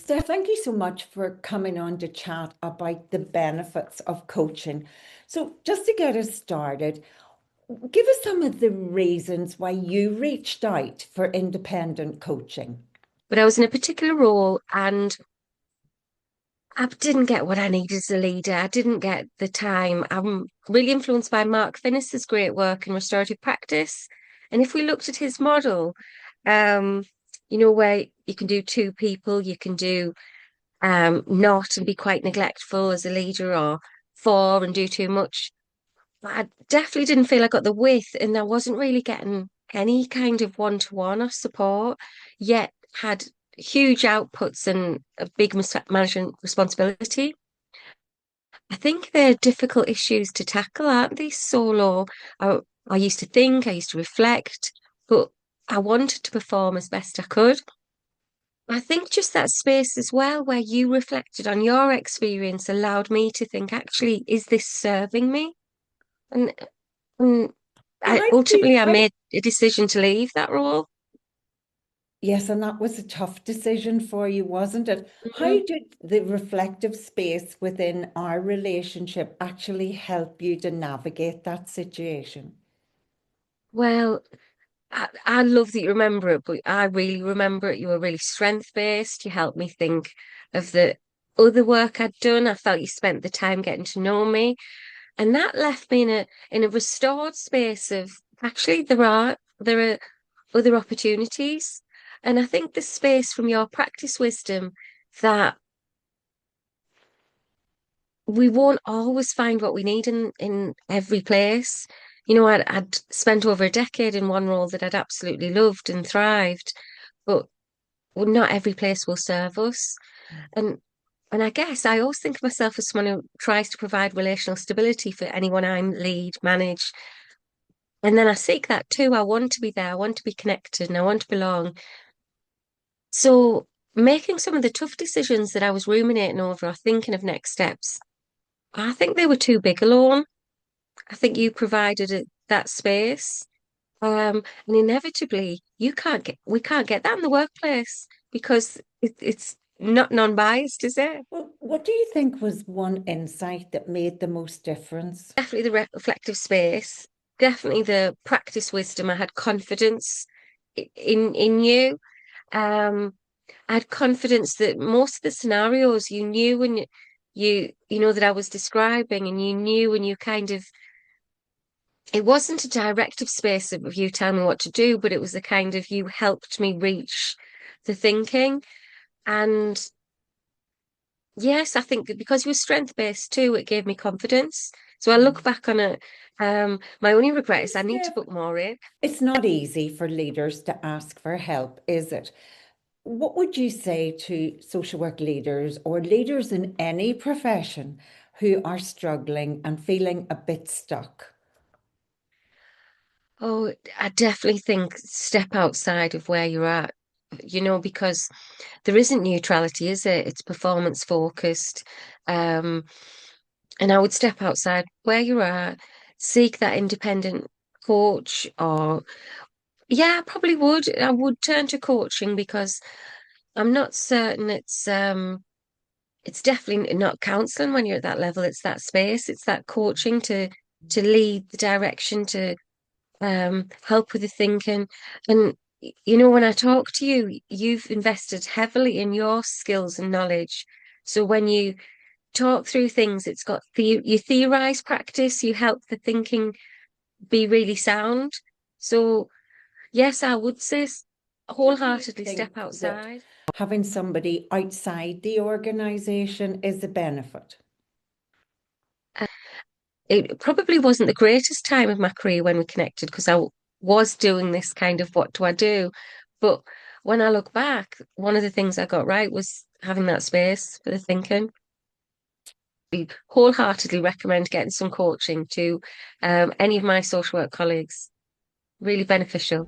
Steph, thank you so much for coming on to chat about the benefits of coaching. So, just to get us started, give us some of the reasons why you reached out for independent coaching. But I was in a particular role and I didn't get what I needed as a leader. I didn't get the time. I'm really influenced by Mark Finnis's great work in restorative practice. And if we looked at his model, um, where you can do two people, you can do not and be quite neglectful as a leader, or four and do too much. But I definitely didn't feel I got the width, and I wasn't really getting any kind of one-to-one or support, yet had huge outputs and a big management responsibility. I think they're difficult issues to tackle, aren't they? Solo. I, I used to think, I used to reflect, but I wanted to perform as best I could. I think just that space as well, where you reflected on your experience, allowed me to think, actually, is this serving me? And, and So I how did you, ultimately I how, made a decision to leave that role. yes, and that was a tough decision for you, wasn't it? How Mhm. did the reflective space within our relationship actually help you to navigate that situation? Well, I love that you remember it, but I really remember it. You were really strength-based. You helped me think of the other work I'd done. I felt you spent the time getting to know me. And that left me in a restored space of actually there are other opportunities. And I think the space from your practice wisdom that we won't always find what we need in every place. I'd spent over a decade in one role that I'd absolutely loved and thrived, but not every place will serve us. And and I guess I always think of myself as someone who tries to provide relational stability for anyone I lead, manage. And then I seek that too. I want to be there, I want to be connected, and I want to belong. So making some of the tough decisions that I was ruminating over or thinking of next steps, I think they were too big alone. I think you provided that space. And inevitably, we can't get that in the workplace because it's not non-biased, is it? Well, what do you think was one insight that made the most difference? Definitely the reflective space, definitely the practice wisdom. I had confidence in you. Um, I had confidence that most of the scenarios you knew when you know that I was describing, and you knew, and you kind of it wasn't a directive space of you telling me what to do, but it was a kind of you helped me reach the thinking. And yes, I think that because you were strength based too, it gave me confidence. So I look back on it. My only regret is I need to Steph, book more in. it's not easy for leaders to ask for help, is it? What would you say to social work leaders or leaders in any profession who are struggling and feeling a bit stuck? Oh, I definitely think step outside of where you're at, because there isn't neutrality, is it? It's performance focused. Um, and I would step outside where you're at, seek that independent coach, or yeah, I probably would. I would turn to coaching because I'm not certain it's definitely not counseling when you're at that level. It's that space, it's that coaching to lead the direction, to help with the thinking. And when I talk to you, you've invested heavily in your skills and knowledge. So when you talk through things, it's got you theorize practice, you help the thinking be really sound. So yes, I would say Why do you wholeheartedly step think that outside. having somebody outside the organization is a benefit? It probably wasn't the greatest time of my career when we connected because was doing this kind of what do I do? But when I look back, one of the things I got right was having that space for the thinking. We wholeheartedly recommend getting some coaching to any of my social work colleagues. Really beneficial.